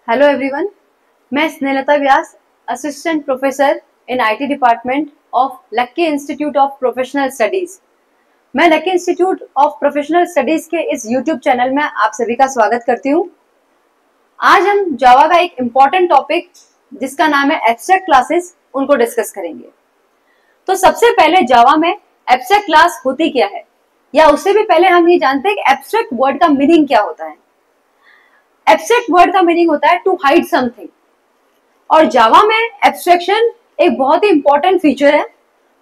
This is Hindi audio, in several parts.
हेलो एवरीवन, मैं Snehlata Vyas, assistant professor in IT department of Lucky institute of professional studies. मैं Lucky institute of professional studies के इस यूट्यूब चैनल में आप सभी का स्वागत करती हूँ। आज हम जावा का एक इम्पॉर्टेंट टॉपिक जिसका नाम है एब्स्ट्रैक्ट क्लासेस, उनको डिस्कस करेंगे। तो सबसे पहले जावा में एब्स्ट्रैक्ट क्लास होती क्या है, या उससे भी पहले हम ये जानते हैं कि एब्स्ट्रैक्ट वर्ड का मीनिंग क्या होता है। एब्स्ट्रैक्ट वर्ड का मीनिंग होता है टू हाइड समथिंग, और जावा में एब्स्ट्रैक्शन एक बहुत ही इंपॉर्टेंट फीचर है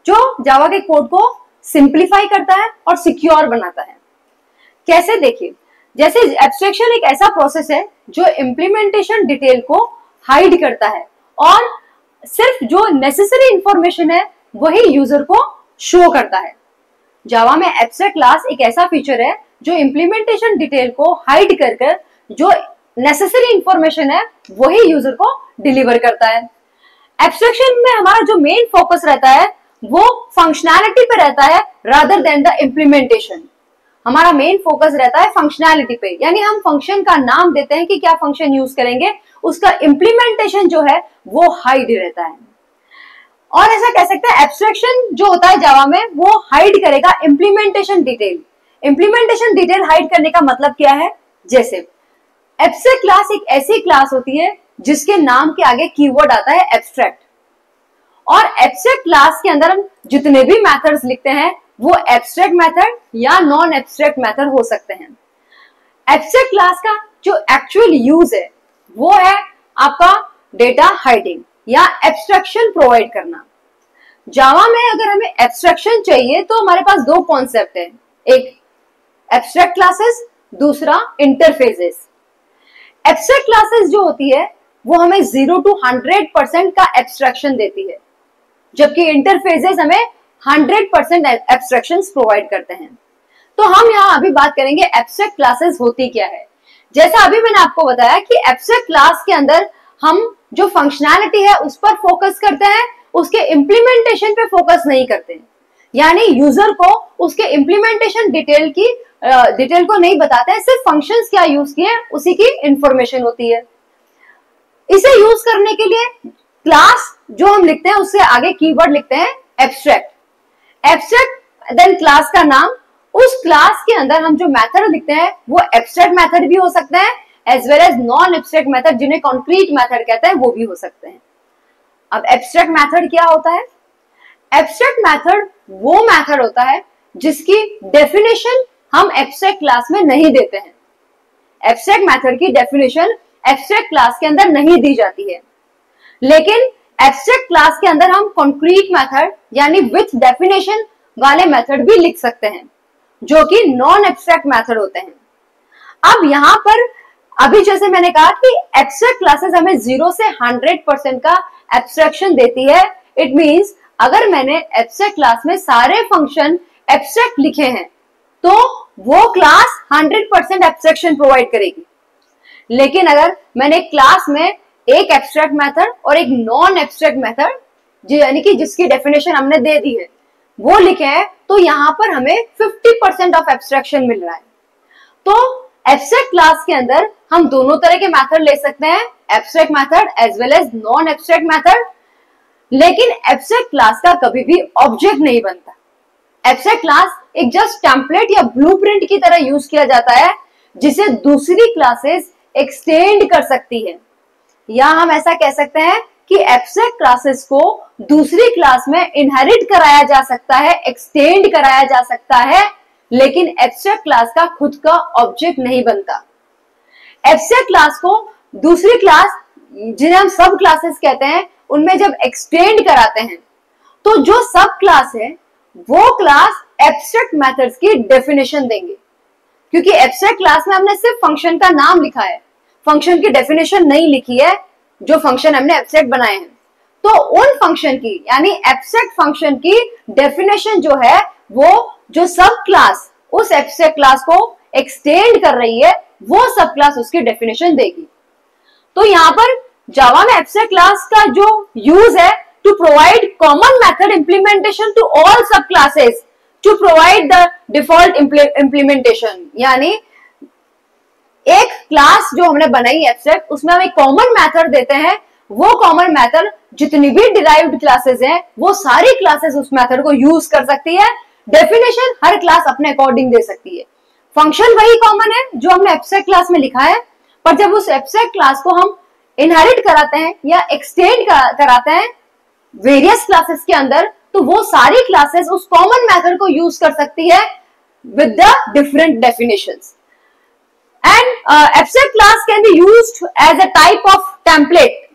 जो जावा के कोड को सिंप्लीफाई करता है और सिक्योर बनाता है। कैसे, देखिए, जैसे एब्स्ट्रैक्शन एक ऐसा प्रोसेस है जो इम्प्लीमेंटेशन डिटेल को हाइड करता है और सिर्फ जो नेसेसरी इंफॉर्मेशन है वही यूजर को शो करता है। जावा में एब्स्ट्रैक्ट क्लास एक ऐसा फीचर है जो इम्प्लीमेंटेशन डिटेल को हाइड कर जो नेसेसरी इंफॉर्मेशन है वही यूजर को डिलीवर करता है। एब्स्ट्रैक्शन में हमारा जो मेन फोकस रहता है वो फंक्शनैलिटी पे रहता है रादर देन द इम्प्लीमेंटेशन। हमारा मेन फोकस रहता है फंक्शनैलिटी पे, यानी हम फंक्शन का नाम देते हैं कि क्या फंक्शन यूज करेंगे, उसका इम्प्लीमेंटेशन जो है वो हाइड रहता है। और ऐसा कह सकते हैं एब्स्ट्रैक्शन जो होता है जावा में वो हाइड करेगा implementation detail. Implementation detail hide करने का मतलब क्या है, जैसे एब्स्ट्रैक्ट क्लास एक ऐसी क्लास होती है जिसके नाम के आगे कीवर्ड आता है एब्स्ट्रैक्ट, और एब्स्ट्रैक्ट क्लास के अंदर हम जितने भी मेथड्स लिखते हैं वो एब्स्ट्रैक्ट मेथड या नॉन एब्स्ट्रैक्ट मेथड हो सकते हैं। एब्स्ट्रैक्ट क्लास का जो एक्चुअल यूज है वो है आपका डेटा हाइडिंग या एब्स्ट्रैक्शन प्रोवाइड करना। जावा में अगर हमें एब्स्ट्रैक्शन चाहिए तो हमारे पास दो कॉन्सेप्ट है, एक एब्स्ट्रैक्ट क्लासेस, दूसरा इंटरफेसेस। एब्स्ट्रैक्ट क्लासेस जो होती है वो हमें 0 to 100% का एब्स्ट्रैक्शन देती है, जबकि इंटरफेसेस हमें 100% एब्स्ट्रैक्शन प्रोवाइड करते हैं। तो हम यहाँ अभी बात करेंगे एब्स्ट्रैक्ट क्लासेस होती क्या है। जैसा अभी मैंने आपको बताया कि एब्स्ट्रैक्ट क्लास के अंदर हम जो फंक्शनैलिटी है उस पर फोकस करते हैं, उसके इम्प्लीमेंटेशन पे फोकस नहीं करते हैं, यानी यूजर को उसके इम्प्लीमेंटेशन डिटेल को नहीं बताते हैं, सिर्फ फंक्शंस क्या यूज किए उसी की इंफॉर्मेशन होती है। इसे यूज करने के लिए क्लास जो हम लिखते हैं उससे आगे कीवर्ड लिखते हैं एब्स्ट्रैक्ट। एब्स्ट्रैक्ट देन क्लास का नाम, उस क्लास के अंदर हम जो मेथड लिखते हैं वो एब्स्ट्रैक्ट मेथड भी हो सकते हैं as well as non abstract method, जिन्हें कॉन्क्रीट मेथड कहते हैं, वो भी हो सकते हैं। अब एब्स्ट्रैक्ट मेथड क्या होता है? एब्स्ट्रैक्ट मेथड वो मेथड होता है जिसकी डेफिनेशन हम एब्स्ट्रैक्ट क्लास में नहीं देते हैं। एब्स्ट्रैक्ट मेथड की डेफिनेशन एब्स्ट्रैक्ट क्लास के अंदर नहीं दी जाती है, लेकिन एब्स्ट्रैक्ट क्लास के अंदर हम कॉन्क्रीट मेथड यानी विथ डेफिनेशन वाले मेथड भी लिख सकते हैं जो कि नॉन एब्स्ट्रैक्ट मेथड होते हैं। अब यहां पर अभी जैसे मैंने कहा कि एब्स्ट्रैक्ट क्लासेस हमें 0 से 100% का एब्स्ट्रैक्शन देती है। इट मींस अगर मैंने एब्स्ट्रैक्ट क्लास में सारे फंक्शन एब्स्ट्रैक्ट लिखे हैं तो वो क्लास 100% एब्स्ट्रैक्शन प्रोवाइड करेगी। लेकिन अगर मैंने क्लास में एक एब्स्ट्रैक्ट मेथड और एक नॉन एब्स्ट्रैक्ट मेथड यानी कि जिसकी डेफिनेशन हमने दे दी है वो लिखे हैं, तो यहां पर हमें 50% ऑफ एब्स्ट्रैक्शन मिल रहा है। तो एब्स्ट्रैक्ट क्लास के अंदर हम दोनों तरह के मेथड ले सकते हैं, abstract method as well as non abstract method, लेकिन एब्स्ट्रैक्ट क्लास का कभी भी ऑब्जेक्ट नहीं बनता। एब्स्ट्रैक्ट क्लास एक जस्ट टेम्पलेट या ब्लूप्रिंट की तरह यूज किया जाता है जिसे दूसरी क्लासेस एक्सटेंड कर सकती है, या हम ऐसा कह सकते हैं कि एब्स्ट्रैक्ट क्लासेस को दूसरी क्लास में इनहेरिट कराया जा सकता है, एक्सटेंड कराया जा सकता है, लेकिन एब्स्ट्रैक्ट क्लास का खुद का ऑब्जेक्ट नहीं बनता। एब्स्ट्रैक्ट क्लास को दूसरी क्लास जिन्हें हम सब क्लासेस कहते हैं उनमें जब एक्सटेंड कराते हैं तो जो सब क्लास है वो क्लास एब्स्ट्रैक्ट मेथड्स की डेफिनेशन देंगे, क्योंकि एब्स्ट्रैक्ट क्लास में हमने सिर्फ फंक्शन का नाम लिखा है, फंक्शन की डेफिनेशन नहीं लिखी है जो फंक्शन हमने एब्स्ट्रैक्ट बनाए हैं। तो उन फंक्शन की यानी एब्स्ट्रैक्ट फंक्शन की डेफिनेशन जो है वो जो सब क्लास उस एब्स्ट्रैक्ट क्लास को एक्सटेंड कर रही है वो सब क्लास उसकी डेफिनेशन देगी। तो यहाँ पर जावा में एब्स्ट्रैक्ट क्लास का जो यूज है to provide common method implementation to all subclasses to provide the default implementation, यानी एक क्लास जो हमने बनाई एब्स्ट्रैक्ट, उसमें हम एक कॉमन मेथड देते हैं। वो कॉमन मेथड जितनी भी डिराइव्ड क्लासेस हैं वो सारी क्लासेस उस मेथड को यूज कर सकती है। डेफिनेशन हर क्लास अपने अकॉर्डिंग दे सकती है। फंक्शन वही कॉमन है जो हमने एब्स्ट्रैक्ट क्लास में लिखा है, पर जब उस एब्स्ट्रैक्ट क्लास को हम इनहेरिट कराते हैं या एक्सटेंड कराते हैं वेरियस क्लासेस के अंदर, तो वो सारी क्लासेस उस कॉमन मेथड को यूज कर सकती है with the different definitions. And abstract class can be used as a type of template.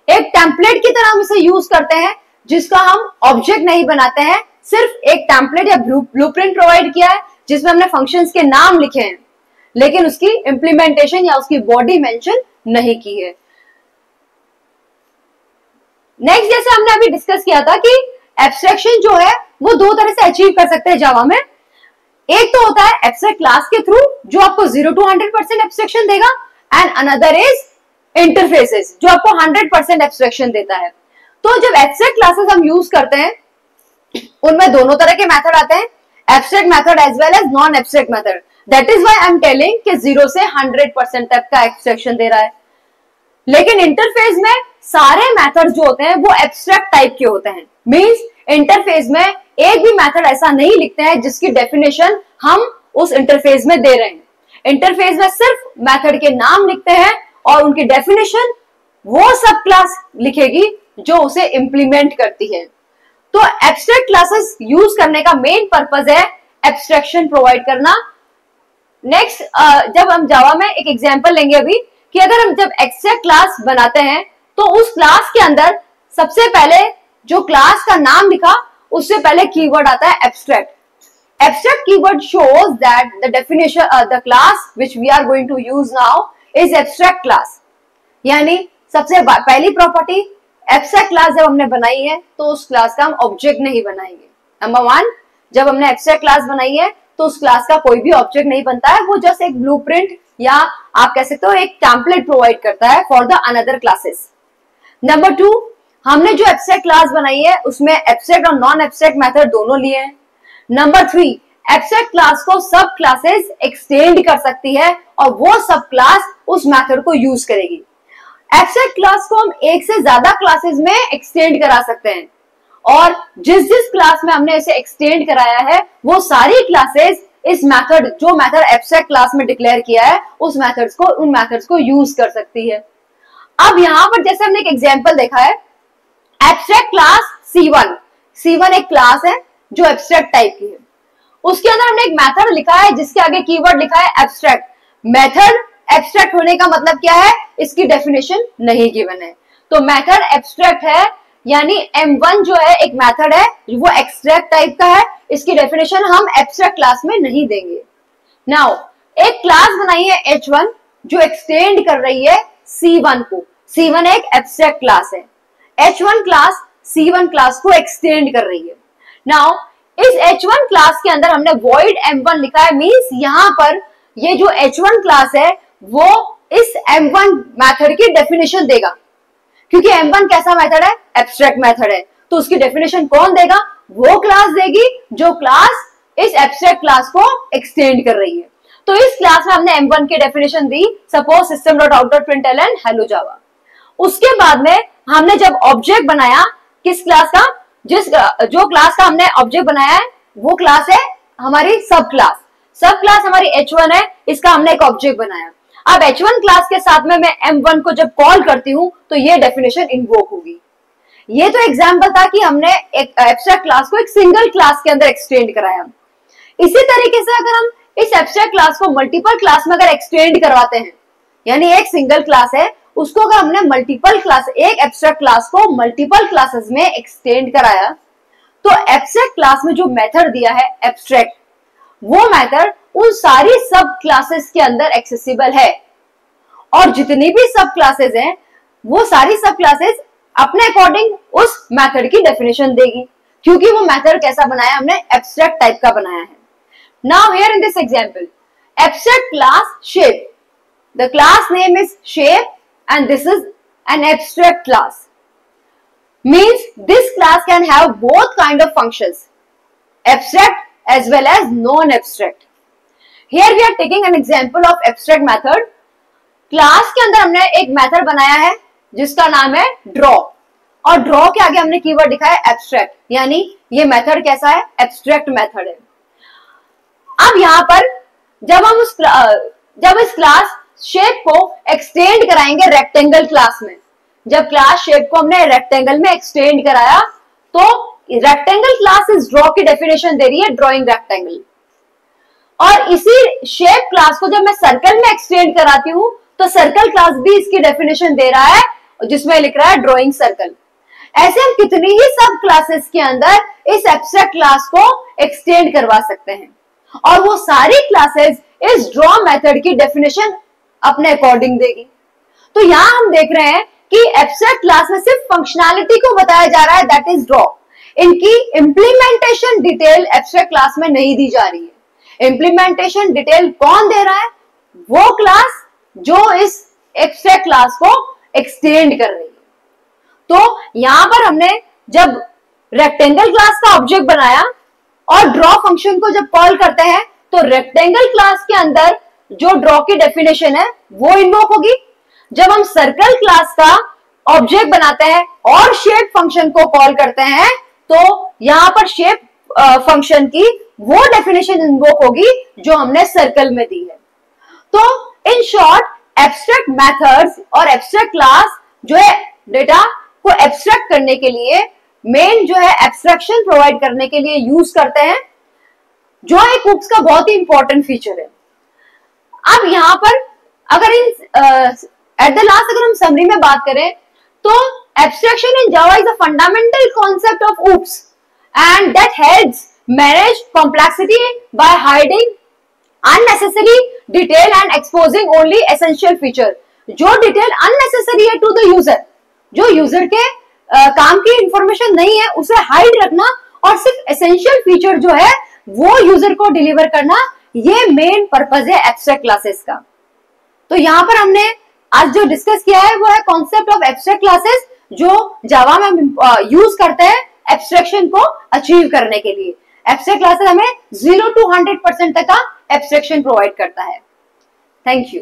एक टेम्पलेट की तरह हम इसे यूज करते हैं जिसका हम ऑब्जेक्ट नहीं बनाते हैं, सिर्फ एक टेम्पलेट या ब्लूप्रिंट प्रोवाइड किया है जिसमें हमने फंक्शंस के नाम लिखे हैं, लेकिन उसकी इंप्लीमेंटेशन या उसकी बॉडी मेंशन नहीं की है। नेक्स्ट, जैसे हमने अभी डिस्कस किया था कि एब्स्ट्रैक्शन जो है वो दो तरह से अचीव कर सकते हैं जावा में। एक तो होता है एब्स्ट्रैक्ट क्लास के थ्रू जो आपको 0 to 100% एब्स्ट्रैक्शन देगा, एंड अनदर इज इंटरफेसेस जो आपको 100% एब्स्ट्रैक्शन देता है। तो जब एब्स्ट्रैक्ट क्लासेस हम यूज करते हैं उनमें दोनों तरह के मेथड आते हैं, abstract method as well as non abstract method. That is why I am telling कि 0 से 100% तक का एब्स्ट्रैक्शन दे रहा है। लेकिन इंटरफेस में सारे मेथड जो होते हैं वो एब्स्ट्रैक्ट टाइप के होते हैं। मींस इंटरफेस में एक भी मेथड ऐसा नहीं लिखते हैं जिसकी डेफिनेशन हम उस इंटरफेस में दे रहे हैं। इंटरफेस में सिर्फ मेथड के नाम लिखते हैं और उनकी डेफिनेशन वो सब क्लास लिखेगी जो उसे इंप्लीमेंट करती है। तो एब्स्ट्रैक्ट क्लासेस यूज करने का मेन पर्पस है एब्स्ट्रैक्शन प्रोवाइड करना। नेक्स्ट, जब हम जावा में एक एग्जांपल लेंगे अभी कि अगर हम जब एब्स्ट्रैक्ट क्लास बनाते हैं तो उस क्लास के अंदर सबसे पहले जो क्लास का नाम लिखा उससे पहले कीवर्ड आता है abstract. Abstract keyword shows that the definition the class which we are going to use now is abstract class. यानी सबसे पहली प्रॉपर्टी, एब्स्ट्रैक्ट क्लास जब हमने बनाई है तो उस क्लास का हम ऑब्जेक्ट नहीं बनाएंगे। नंबर 1, जब हमने एब्स्ट्रैक्ट क्लास बनाई है तो उस क्लास का कोई भी ऑब्जेक्ट नहीं बनता है, वो जस्ट एक ब्लूप्रिंट या आप कह सकते हो एक टेम्पलेट प्रोवाइड करता है for the another classes. Number 2, हमने जो एब्स्ट्रैक्ट क्लास बनाई है उसमें एब्स्ट्रैक्ट और नॉन एब्स्ट्रैक्ट मेथड दोनों लिए हैं। नंबर 3, एब्स्ट्रैक्ट क्लास को सब क्लासेस एक्सटेंड कर सकती है और वो सब क्लास उस मेथड को यूज करेगी। एब्स्ट्रैक्ट क्लास को हम एक से ज्यादा क्लासेस में एक्सटेंड करा सकते हैं और जिस क्लास में हमने इसे एक्सटेंड कराया है वो सारी क्लासेस इस मेथड जो मेथड एब्स्ट्रैक्ट क्लास में डिक्लेयर किया है उस मेथड्स को उन मेथड्स को यूज कर सकती है। अब यहां पर जैसे हमने एक एग्जांपल देखा है, एब्स्ट्रैक्ट क्लास C1 एक क्लास है जो एब्स्ट्रैक्ट टाइप की है। उसके अंदर हमने एक मेथड लिखा है जिसके आगे कीवर्ड लिखा है एब्स्ट्रैक्ट। मेथड एब्स्ट्रैक्ट होने का मतलब क्या है, इसकी डेफिनेशन नहीं गिवन है। तो मेथड एब्स्ट्रैक्ट है, यानी M1 जो है एक मेथड है वो एक्सट्रैक्ट टाइप का है, इसकी डेफिनेशन हम एब्स्ट्रैक्ट क्लास में नहीं देंगे। नाउ एक क्लास बनाई है H1 जो एक्सटेंड कर रही है C1 को। C1 एक एब्स्ट्रैक्ट क्लास है, H1 क्लास C1 क्लास को एक्सटेंड कर रही है। नाउ इस H1 क्लास के अंदर हमने void M1 लिखा है, मींस यहां पर ये जो H1 क्लास है वो इस M1 मेथड की डेफिनेशन देगा, क्योंकि M1 कैसा मेथड है, एब्स्ट्रैक्ट मेथड है, तो उसकी डेफिनेशन कौन देगा, वो क्लास देगी जो क्लास इस एब्स्ट्रैक्ट क्लास को एक्सटेंड कर रही है। तो इस क्लास में हमने M1 की डेफिनेशन दी, सपोज system.out.println हेलो जावा। उसके बाद में हमने जब ऑब्जेक्ट बनाया किस क्लास का, जो क्लास का हमने ऑब्जेक्ट बनाया है वो क्लास है हमारी सब क्लास हमारी H1 है, इसका हमने एक ऑब्जेक्ट बनाया। अब H1 क्लास के साथ में मैं M1 को जब कॉल करती हूं तो ये डेफिनेशन इन्वोक होगी। ये तो एग्जांपल था कि हमने एक एब्स्ट्रैक्ट क्लास को एक सिंगल क्लास के अंदर एक्सटेंड कराया। इसी तरीके से अगर हम इस एब्स्ट्रैक्ट क्लास को मल्टीपल क्लास में अगर एक्सटेंड करवाते हैं, यानी एक सिंगल क्लास है उसको अगर हमने मल्टीपल क्लास, एक एब्स्ट्रैक्ट क्लास को मल्टीपल क्लासेस में एक्सटेंड कराया, तो एब्स्ट्रैक्ट क्लास में जो मेथड दिया है एब्स्ट्रैक्ट, वो मेथड उन सारी सब क्लासेस के अंदर एक्सेसिबल है और जितनी भी सब क्लासेस हैं वो सारी सब क्लासेस अपने अकॉर्डिंग उस मेथड की डेफिनेशन देगी, क्योंकि वो मेथड कैसा बनाया, हमने एब्स्ट्रैक्ट टाइप का बनाया है। Now here in this example, abstract class shape, the class name is shape and this is an abstract class, means this class can have both kind of functions, abstract as well as non-abstract. Here we are taking an example of abstract method. Class के अंदर हमने एक मेथड बनाया है जिसका नाम है ड्रॉ, और ड्रॉ के आगे हमने कीवर्ड लिखा है एब्स्ट्रैक्ट, यानी ये मेथड कैसा है, एब्स्ट्रैक्ट मेथड है। अब यहां पर जब इस क्लास शेप को एक्सटेंड कराएंगे रेक्टेंगल क्लास में, जब क्लास शेप को हमने रेक्टेंगल में एक्सटेंड कराया तो रेक्टेंगल क्लास इस ड्रॉ की डेफिनेशन दे रही है ड्रॉइंग रेक्टेंगल, और इसी शेप क्लास को जब मैं सर्कल में एक्सटेंड कराती हूं तो सर्कल क्लास भी इसकी डेफिनेशन दे रहा है जिसमें लिख रहा है ड्रॉइंग सर्कल। ऐसे हम कितनी ही सब क्लासेस के अंदर इस एब्स्ट्रैक्ट क्लास को एक्सटेंड करवा सकते हैं, और वो सारी क्लासेस इस ड्रॉ मेथड की डेफिनेशन अपने अकॉर्डिंग देगी। तो यहां हम देख रहे हैं कि एब्स्ट्रैक्ट क्लास में सिर्फ फंक्शनैलिटी को बताया जा रहा है, दैट इज ड्रॉ। इनकी इंप्लीमेंटेशन डिटेल एब्स्ट्रैक्ट क्लास में नहीं दी जा रही है। इंप्लीमेंटेशन डिटेल कौन दे रहा है, वो क्लास जो इस एब्स्ट्रैक्ट क्लास को एक्सटेंड कर रही है। तो यहां पर हमने जब रेक्टेंगल क्लास का ऑब्जेक्ट बनाया और ड्रॉ फंक्शन को जब कॉल करते हैं तो रेक्टेंगल क्लास के अंदर जो ड्रॉ की डेफिनेशन है वो इन्वोक होगी। जब हम सर्कल क्लास का ऑब्जेक्ट बनाते हैं और शेप फंक्शन को कॉल करते हैं तो यहां पर शेप फंक्शन की वो डेफिनेशन इन्वोक होगी जो हमने सर्कल में दी है। तो इन शॉर्ट एब्स्ट्रैक्ट मेथड्स और एब्स्ट्रैक्ट क्लास जो है डेटा को एब्स्ट्रैक्ट करने के लिए मेन जो है एब्स्ट्रैक्शन प्रोवाइड करने के लिए यूज करते हैं, जो एक हुक्स का बहुत ही इंपॉर्टेंट फीचर है। अब यहां पर अगर एट द लास्ट अगर हम समरी में बात करें तो abstraction in Java is a fundamental concept of OOPs and that helps manage complexity by hiding unnecessary detail and exposing only essential feature. जो डिटेल अननेसेसरी है टू द यूजर, जो यूजर के काम की इंफॉर्मेशन नहीं है उसे हाइड रखना और सिर्फ एसेंशियल फीचर जो है वो यूजर को डिलीवर करना, ये मेन पर्पज है एब्स्ट्रैक्ट क्लासेस का। तो यहां पर हमने आज जो डिस्कस किया है वो है कॉन्सेप्ट ऑफ एब्स्ट्रैक्ट क्लासेस, जो जावा में हम यूज करते हैं एब्स्ट्रैक्शन को अचीव करने के लिए। एब्स्ट्रैक्ट क्लासेस हमें 0 to 100% तक का एब्स्ट्रैक्शन प्रोवाइड करता है। Thank you.